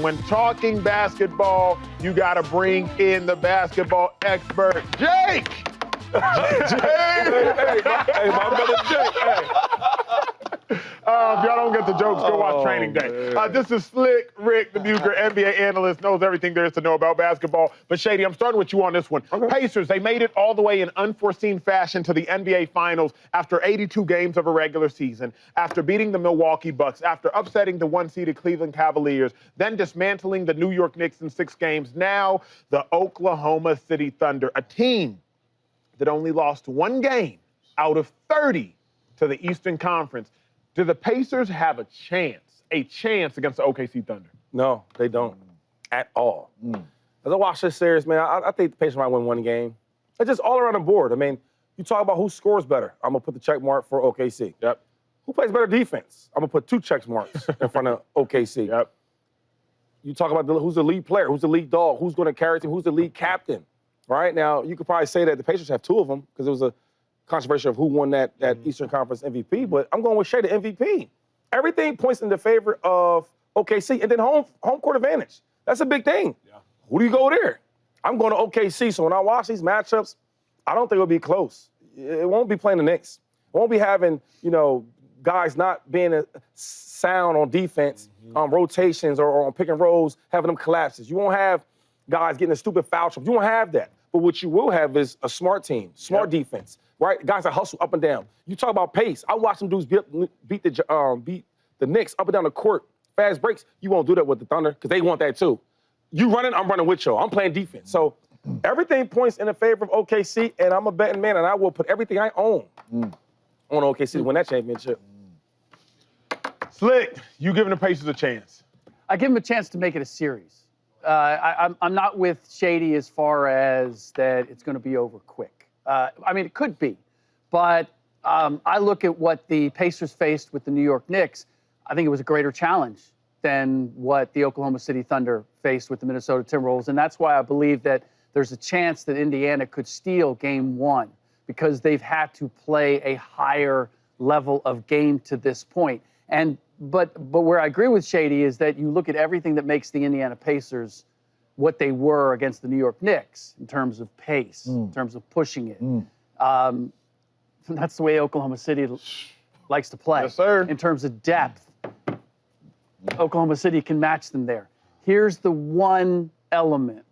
When talking basketball, you got to bring in the basketball expert, Jake. Hey, my brother Jake. Hey. If y'all don't get the jokes, go watch Training Day. This is Slick Rick, the Bucher, NBA analyst, knows everything there is to know about basketball. But Shady, I'm starting with you on this one. Okay. Pacers, they made it all the way in unforeseen fashion to the NBA Finals after 82 games of a regular season, after beating the Milwaukee Bucks, after upsetting the one-seeded Cleveland Cavaliers, then dismantling the New York Knicks in 6 games. Now, the Oklahoma City Thunder, a team that only lost 1 game out of 30 to the Eastern Conference. Do the Pacers have a chance against the OKC Thunder? No, they don't at all. As I watch this series, man, I think the Pacers might win 1 game. It's just all around the board. I mean, you talk about who scores better. I'm going to put the check mark for OKC. Yep. Who plays better defense? I'm going to put 2 check marks in front of OKC. Yep. You talk about who's the lead player, who's the lead dog, who's going to carry the team, who's the lead captain. Right now, you could probably say that the Pacers have 2 of them because it was a controversy of who won that Eastern Conference MVP, but I'm going with Shea, the MVP. Everything points in the favor of OKC, and then home court advantage. That's a big thing. Yeah. Who do you go there? I'm going to OKC, so when I watch these matchups, I don't think it'll be close. It won't be playing the Knicks. It won't be having, guys not being sound on defense, on rotations or on pick and rolls, having them collapses. You won't have guys getting a stupid foul trouble. You won't have that. But what you will have is a smart team, smart defense, right? Guys that hustle up and down. You talk about pace. I watched some dudes beat the Knicks up and down the court, fast breaks. You won't do that with the Thunder because they want that too. You running, I'm running with you. I'm playing defense. So everything points in the favor of OKC, and I'm a betting man, and I will put everything I own on OKC to win that championship. Slick, you giving the Pacers a chance? I give them a chance to make it a series. I'm not with Shady as far as that it's going to be over quick. I mean, it could be. But I look at what the Pacers faced with the New York Knicks. I think it was a greater challenge than what the Oklahoma City Thunder faced with the Minnesota Timberwolves. And that's why I believe that there's a chance that Indiana could steal Game 1 because they've had to play a higher level of game to this point. But where I agree with Shady is that you look at everything that makes the Indiana Pacers what they were against the New York Knicks in terms of pace, in terms of pushing it. That's the way Oklahoma City likes to play. Yes, sir. In terms of depth, Oklahoma City can match them there. Here's the one element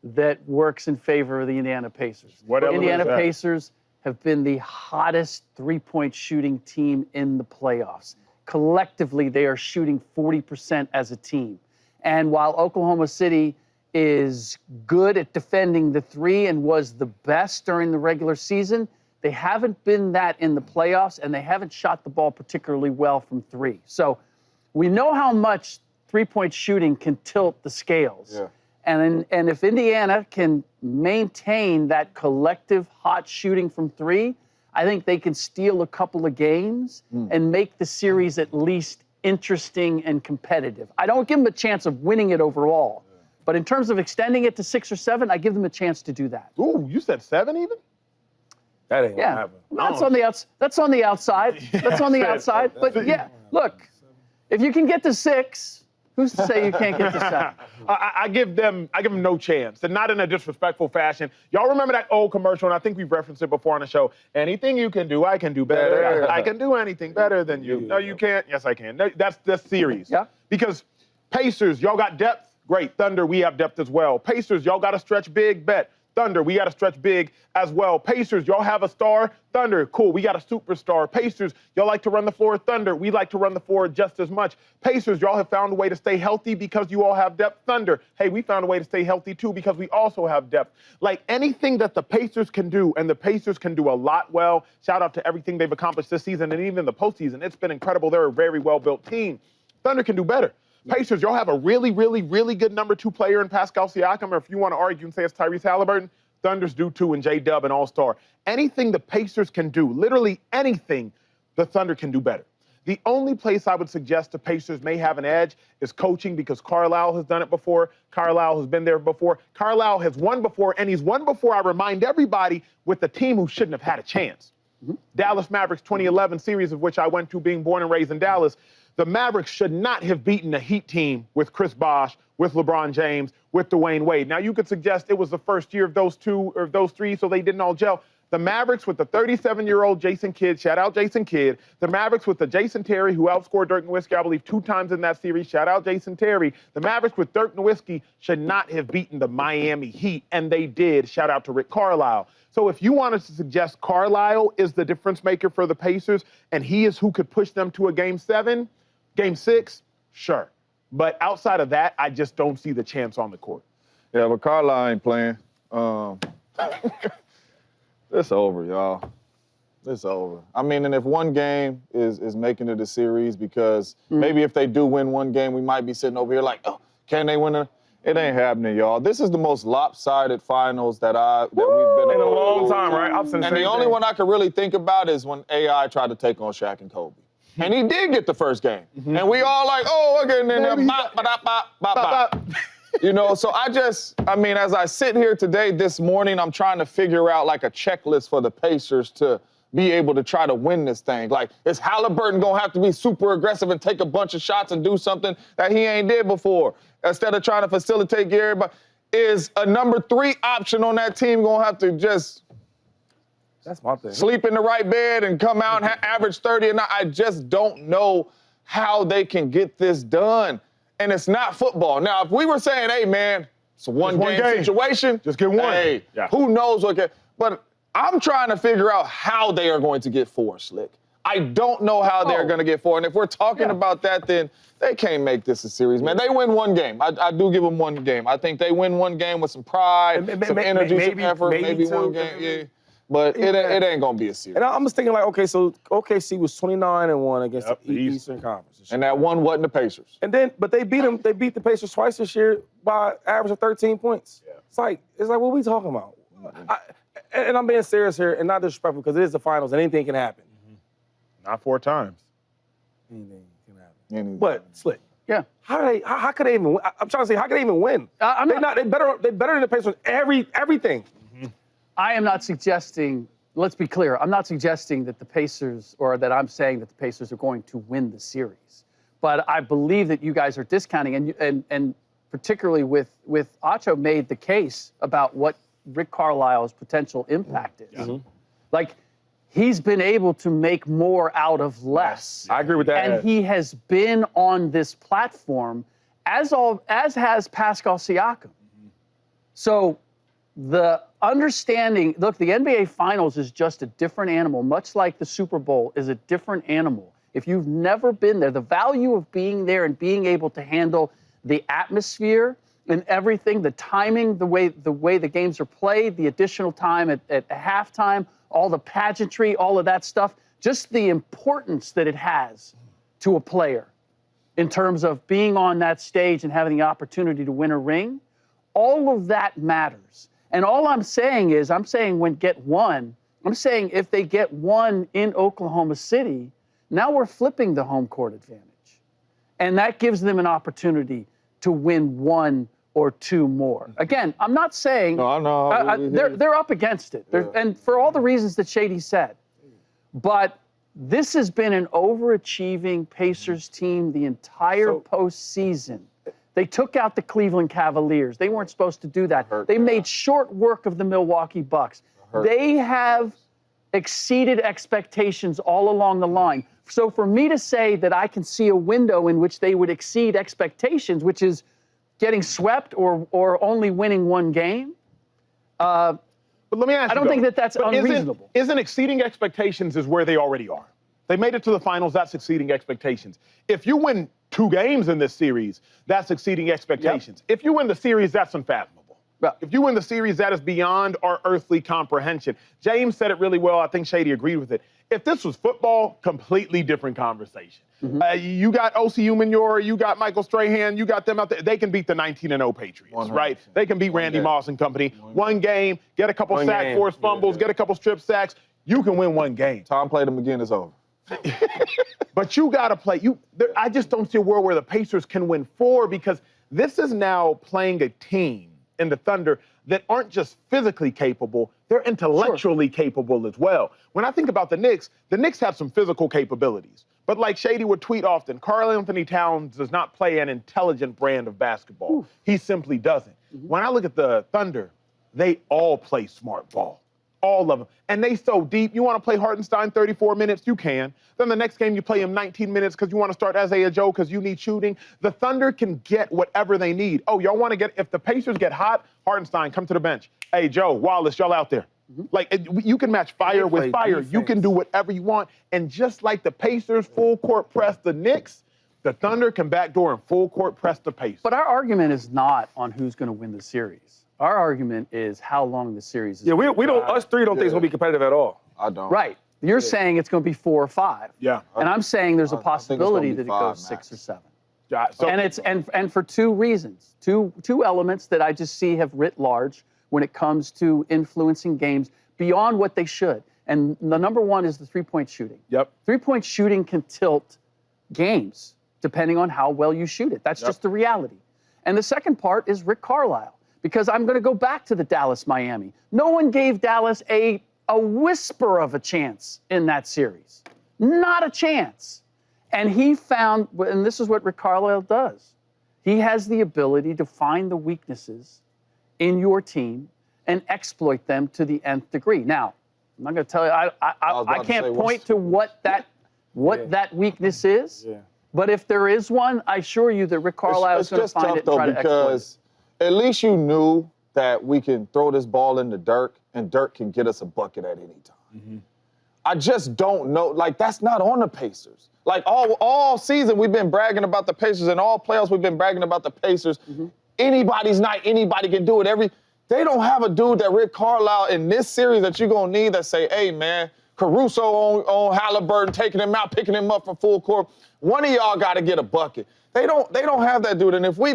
that works in favor of the Indiana Pacers. What element Indiana is that? Pacers have been the hottest three-point shooting team in the playoffs. Collectively, they are shooting 40% as a team. And while Oklahoma City is good at defending the 3 and was the best during the regular season, they haven't been that in the playoffs, and they haven't shot the ball particularly well from 3. So we know how much three-point shooting can tilt the scales. Yeah. And if Indiana can maintain that collective hot shooting from 3, I think they can steal a couple of games and make the series at least interesting and competitive. I don't give them a chance of winning it overall, but in terms of extending it to 6 or 7, I give them a chance to do that. Ooh, you said 7 even? That ain't gonna happen. That's on the outside. That's on the outside. But yeah, look, if you can get to 6, who's to say you can't get to 7? I give them no chance, and not in a disrespectful fashion. Y'all remember that old commercial, and I think we've referenced it before on the show. Anything you can do, I can do better. I can do anything better than you. No, you can't. Yes, I can. No, that's the series. Yeah. Because Pacers, y'all got depth. Great. Thunder, we have depth as well. Pacers, y'all got to stretch big. Bet. Thunder, we got to stretch big as well. Pacers, y'all have a star. Thunder, cool, we got a superstar. Pacers, y'all like to run the floor. Thunder, we like to run the floor just as much. Pacers, y'all have found a way to stay healthy because you all have depth. Thunder, hey, we found a way to stay healthy too because we also have depth. Like anything that the Pacers can do, and the Pacers can do a lot well. Shout out to everything they've accomplished this season and even the postseason. It's been incredible. They're a very well-built team. Thunder can do better. Pacers, y'all have a really, really, really good number 2 player in Pascal Siakam, or if you want to argue and say it's Tyrese Halliburton, Thunders do too, and J-Dub and All-Star. Anything the Pacers can do, literally anything, the Thunder can do better. The only place I would suggest the Pacers may have an edge is coaching because Carlisle has done it before. Carlisle has been there before. Carlisle has won before, and he's won before, I remind everybody, with a team who shouldn't have had a chance. Dallas Mavericks 2011 series, of which I went to being born and raised in Dallas. The Mavericks should not have beaten the Heat team with Chris Bosh, with LeBron James, with Dwayne Wade. Now, you could suggest it was the first year of those two or those three, so they didn't all gel. The Mavericks with the 37-year-old Jason Kidd, shout out Jason Kidd. The Mavericks with the Jason Terry, who outscored Dirk Nowitzki, I believe, 2 times in that series, shout out Jason Terry. The Mavericks with Dirk Nowitzki should not have beaten the Miami Heat, and they did, shout out to Rick Carlisle. So if you wanted to suggest Carlisle is the difference maker for the Pacers, and he is who could push them to a Game 7, Game 6, sure. But outside of that, I just don't see the chance on the court. Yeah, but Carlisle ain't playing. It's over, y'all. It's over. I mean, and if one game is making it a series, because maybe if they do win one game, we might be sitting over here like, oh, can they win it? It ain't happening, y'all. This is the most lopsided finals that we've been In a long time, right? And the only one I could really think about is when AI tried to take on Shaq and Kobe. And he did get the first game. And we all like, oh, okay, and then bop, bop, bop, bop, bop. You know, so I mean, as I sit here today, this morning, I'm trying to figure out like a checklist for the Pacers to be able to try to win this thing. Like, is Halliburton gonna have to be super aggressive and take a bunch of shots and do something that he ain't did before? Instead of trying to facilitate everybody, is a number 3 option on that team gonna have to just That's my thing. sleep in the right bed and come out and average 30 and I just don't know how they can get this done. And it's not football. Now, if we were saying, hey, man, it's a one-game situation. Just get one. Hey, who knows what can. But I'm trying to figure out how they are going to get 4, Slick. I don't know how they're going to get 4. And if we're talking about that, then they can't make this a series, man. They win one game. I do give them one game. I think they win one game with some pride, some energy, some effort, maybe one game. Yeah. But it ain't going to be a series. And I'm just thinking like, okay, so OKC was 29-1 against the Eastern Conference. And that one wasn't the Pacers. And then, but they beat them. They beat the Pacers twice this year by average of 13 points. Yeah. It's like what are we talking about? And I'm being serious here, and not disrespectful, because it is the finals, and anything can happen. Not 4 times. Anything can happen. But Slick, Yeah. How could they even win? I'm trying to say, how could they even win? They better than the Pacers everything. I am not suggesting, let's be clear, I'm not suggesting that the Pacers, or that I'm saying that the Pacers are going to win the series. But I believe that you guys are discounting, and particularly with Acho made the case about what Rick Carlisle's potential impact is. Mm-hmm. Like, he's been able to make more out of less. I agree with that. And he has been on this platform, as has Pascal Siakam. So the understanding, look, the NBA Finals is just a different animal, much like the Super Bowl is a different animal. If you've never been there, the value of being there and being able to handle the atmosphere and everything, the timing, the way the games are played, the additional time at halftime, all the pageantry, all of that stuff, just the importance that it has to a player in terms of being on that stage and having the opportunity to win a ring, all of that matters. And all I'm saying is, I'm saying if they get one in Oklahoma City, now we're flipping the home court advantage. And that gives them an opportunity to win 1 or 2 more. Again, I'm not saying they're up against it. And for all the reasons that Shady said. But this has been an overachieving Pacers team the entire postseason. They took out the Cleveland Cavaliers. They weren't supposed to do that. They made short work of the Milwaukee Bucks. They have exceeded expectations all along the line. So for me to say that I can see a window in which they would exceed expectations, which is getting swept or only winning 1 game, but let me ask you, I don't think that's unreasonable. Isn't exceeding expectations is where they already are. They made it to the finals, that's exceeding expectations. If you win 2 games in this series, that's exceeding expectations. If you win the series, that's unfathomable. If you win the series, that is beyond our earthly comprehension. James said it really well. I think Shady agreed with it. If this was football, completely different conversation. You got OCU Manure, you got Michael Strahan, you got them out there. They can beat the 19-0 Patriots, 100%. Right? They can beat Randy Moss and company. One game, get a couple sack forced fumbles, get a couple strip sacks. You can win 1 game. Tom played them again, it's over. But you got to play. I just don't see a world where the Pacers can win 4, because this is now playing a team in the Thunder that aren't just physically capable, they're intellectually capable as well. When I think about the Knicks have some physical capabilities, But like Shady would tweet often, Karl Anthony Towns does not play an intelligent brand of basketball. Oof. He simply doesn't. When I look at the Thunder, they all play smart ball. All of them. And they so deep. You want to play Hartenstein 34 minutes, you can. Then the next game you play him 19 minutes because you want to start Isaiah Joe because you need shooting. The Thunder can get whatever they need. Oh, y'all want to get, if the Pacers get hot, Hartenstein, come to the bench. Hey, Joe, Wallace, y'all out there. Like, you can match fire with fire. You can do whatever you want. And just like the Pacers full court press the Knicks, the Thunder can backdoor and full court press the Pacers. But our argument is not on who's going to win the series. Our argument is how long the series is. Yeah, we don't. Us three don't think it's gonna be competitive at all. I don't. Right. You're saying it's going to be 4 or 5. Yeah. And I'm saying there's a I think it's gonna possibility be that it 5 goes max. 6 or 7. Yeah, so, And it's and for 2 reasons, two elements that I just see have writ large when it comes to influencing games beyond what they should. And the number one is the 3-point shooting. Yep. 3-point shooting can tilt games depending on how well you shoot it. That's just the reality. And the second part is Rick Carlisle, because I'm going to go back to the Dallas-Miami. No one gave Dallas a whisper of a chance in that series. Not a chance. And he found, and this is what Rick Carlisle does, he has the ability to find the weaknesses in your team and exploit them to the nth degree. Now, I'm not going to tell you, I can't point to what that weakness is, but if there is one, I assure you that Rick Carlisle is going to find it and try to exploit it. Because at least you knew that we can throw this ball into Dirk and Dirk can get us a bucket at any time. I just don't know. Like, that's not on the Pacers. Like, all season we've been bragging about the Pacers, and all playoffs we've been bragging about the Pacers. Anybody's night, anybody can do it. They don't have a dude that Rick Carlisle in this series that you're going to need that say, hey, man, Caruso on Halliburton, taking him out, picking him up from full court. One of y'all got to get a bucket. They don't have that dude. And if we,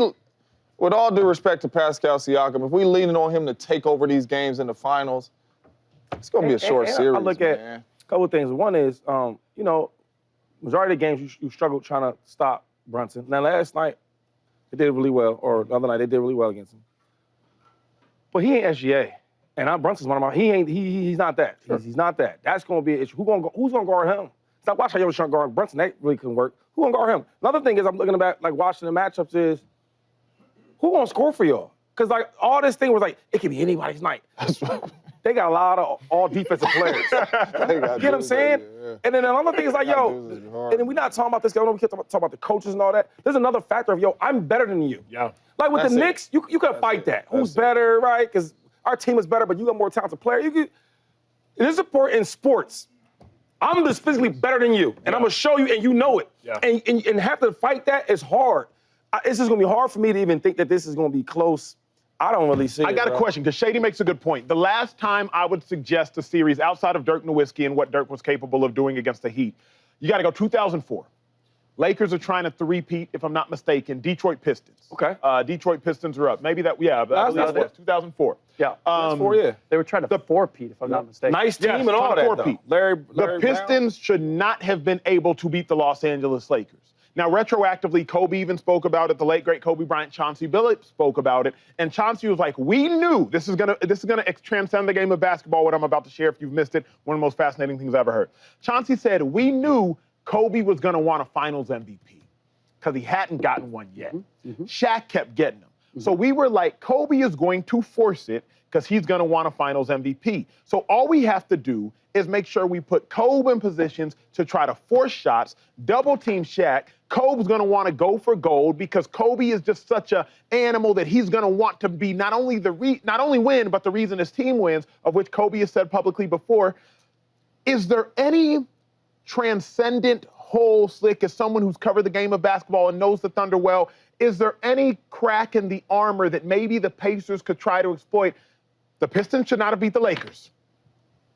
with all due respect to Pascal Siakam, if we leaning on him to take over these games in the finals, it's going to be a short series, I look at man. a couple of things. One is, majority of the games you struggled trying to stop Brunson. Now, last night, they did really well, or the other night, they did really well against him. But he ain't SGA. And Brunson's one of my, he's not that. Sure. He's not that. That's going to be an issue. Who's going to guard him? Stop watching how you're guard Brunson. That really couldn't work. Who going to guard him? Another thing is I'm looking at, like, watching the matchups is, who going to score for y'all? Because, like, all this thing was like, it could be anybody's night. They got a lot of all defensive players. You know what I'm saying? Yeah. And then another thing is like, and then we're not talking about this, I know we can't talk about the coaches and all that. There's another factor of, I'm better than you. Yeah. Like with That's the it. Knicks, you could fight that. Who's That's it. better, right? Because our team is better, but you got more talented player. It is important in sports. I'm just physically better than you, and I'm gonna show you, and you know it. Yeah. And have to fight that is hard. It's just gonna be hard for me to even think that this is gonna be close. I don't really see it. I got a bro. question, because Shady makes a good point. The last time I would suggest a series outside of Dirk Nowitzki and what Dirk was capable of doing against the Heat, you got to go 2004. Lakers are trying to three-peat, if I'm not mistaken. Detroit Pistons. Okay. Detroit Pistons are up. Maybe that, I believe That's it was 2004. Yeah. That's 4 years. They were trying to four-peat, if I'm not mistaken. Nice team Yes, and all trying to that, four-peat. though. Larry The Brown. Pistons should not have been able to beat the Los Angeles Lakers. Now, retroactively, Kobe even spoke about it. The late, great Kobe Bryant, Chauncey Billups spoke about it. And Chauncey was like, we knew this is gonna transcend the game of basketball, what I'm about to share. If you've missed it, one of the most fascinating things I've ever heard. Chauncey said, we knew Kobe was gonna want a finals MVP because he hadn't gotten one yet. Shaq kept getting them. So we were like, Kobe is going to force it because he's gonna want a finals MVP. So all we have to do is make sure we put Kobe in positions to try to force shots, double team Shaq. Kobe's gonna wanna go for gold because Kobe is just such an animal that he's gonna want to be not only win, but the reason his team wins, of which Kobe has said publicly before. Is there any transcendent hole, Slick, as someone who's covered the game of basketball and knows the Thunder well, is there any crack in the armor that maybe the Pacers could try to exploit? The Pistons should not have beat the Lakers.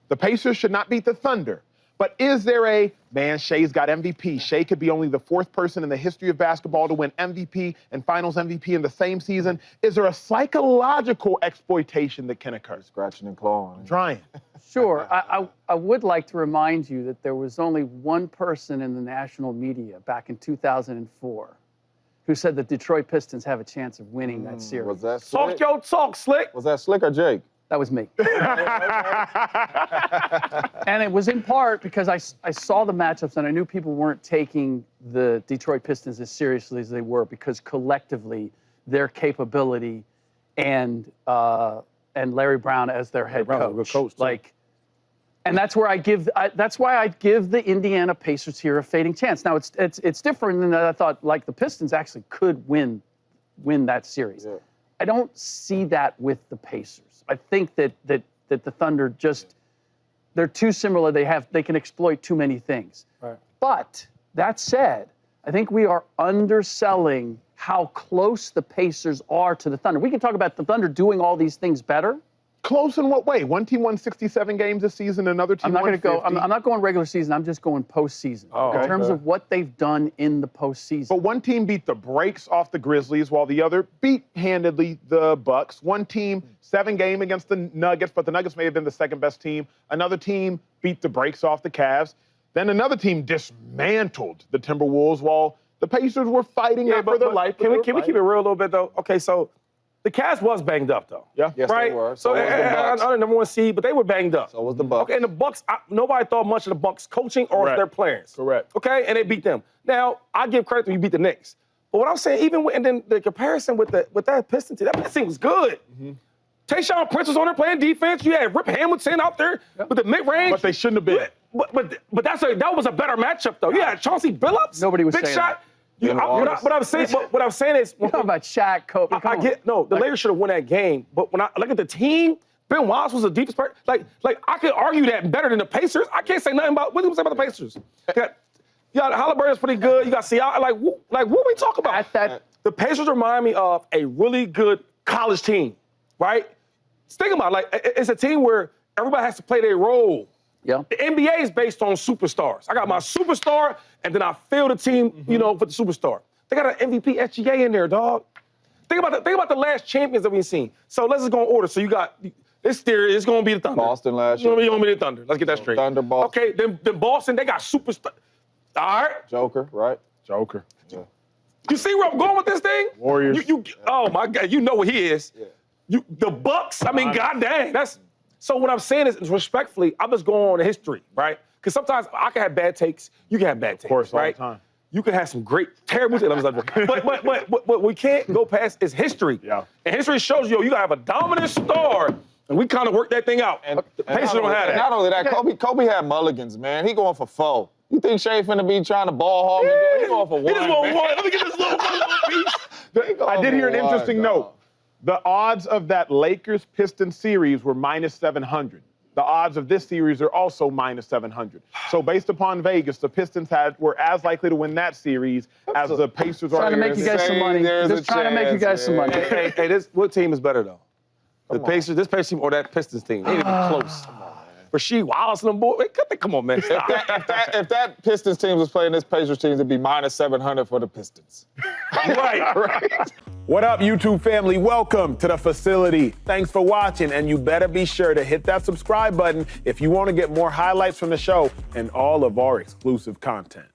The Pacers should not beat the Thunder. But is there man, Shea's got MVP. Shea could be only the 4th person in the history of basketball to win MVP and Finals MVP in the same season. Is there a psychological exploitation that can occur? Scratching and clawing. Trying. Sure. I would like to remind you that there was only one person in the national media back in 2004 who said the Detroit Pistons have a chance of winning that series. Was that Talk Slick? your talk, Slick. Was that Slick or Jake? That was me. And it was in part because I saw the matchups and I knew people weren't taking the Detroit Pistons as seriously as they were because collectively their capability and Larry Brown as their head Brown's a good coach, too. like, and that's where that's why I give the Indiana Pacers here a fading chance. Now it's different than that. I thought like the Pistons actually could win that series. Yeah. I don't see that with the Pacers. I think that the Thunder just they're too similar. They can exploit too many things. Right. But that said, I think we are underselling how close the Pacers are to the Thunder. We can talk about the Thunder doing all these things better. Close in what way? One team won 67 games this season, another team I'm not won going to go. 50. I'm not going regular season. I'm just going postseason in terms of what they've done in the postseason. But one team beat the brakes off the Grizzlies, while the other beat handedly the Bucks. One team 7-game against the Nuggets, but the Nuggets may have been the second best team. Another team beat the brakes off the Cavs. Then another team dismantled the Timberwolves, while the Pacers were fighting for their life. Can we keep it real a little bit though? Okay, so. The Cavs was banged up, though. Yeah. Yes, right? they were. So was the Bucks. the number 1 seed, but they were banged up. So was the Bucks. Okay, and the Bucks, nobody thought much of the Bucks coaching or Correct. their players. Correct. Okay, and they beat them. Now, I give credit to you beat the Knicks. But what I'm saying, and then the comparison with that Pistons team, that Pistons team was good. Mm-hmm. Tayshaun Prince was on there playing defense. You had Rip Hamilton out there with the mid-range. But they shouldn't have been. But that was a better matchup, though. You had Chauncey Billups. Nobody was big saying shot. that. What I'm saying is, You're talking about Shaq, Kobe. the Lakers should have won that game. But when I look at the team, Ben Wallace was a defense player. Like I could argue that better than the Pacers. I can't say nothing about what do you say about the Pacers. You got Halliburton's pretty good. You got Siakam. Like what we talk about? The Pacers remind me of a really good college team, right? Think about it, it's a team where everybody has to play their role. Yeah. The NBA is based on superstars. I got my superstar, and then I fill the team, for the superstar. They got an MVP SGA in there, dog. Think about the last champions that we've seen. So let's just go in order. So you got this theory. It's going to be the Thunder. Boston last year. It's going to be the Thunder. Let's get that straight. Thunder, Boston. Okay, then Boston, they got superstars. All right. Joker, right? Joker. Yeah. You see where I'm going with this thing? Warriors. Oh my God, you know what he is. Yeah. The Bucks. I mean, goddamn, that's. So what I'm saying is, respectfully, I'm just going on the history, right? Because sometimes I can have bad takes, you can have bad takes, Of course, right? all the time. You can have some great, terrible takes. But we can't go past is history. Yeah. And history shows you gotta have a dominant star, and we kind of work that thing out. And The Pacers don't have that. Not only that, Kobe had mulligans, man. He going for 4. You think Shea finna be trying to ball hog? He going for 1. He just want one. Let me get this little piece. I did hear an interesting dog. note. The odds of that Lakers-Pistons series were -700. The odds of this series are also -700. So based upon Vegas, the Pistons were as likely to win that series as the Pacers are. Trying to make you guys some money. There's Just a trying to make you guys chance, some money. Hey, what team is better though? The Pacers, this Pacers team or that Pistons team? They ain't even close. Rasheed Wallace and them boys. Come on, man. Stop. If that Pistons team was playing this Pacers team, it'd be -700 for the Pistons. right. What up, YouTube family? Welcome to the facility. Thanks for watching, and you better be sure to hit that subscribe button if you want to get more highlights from the show and all of our exclusive content.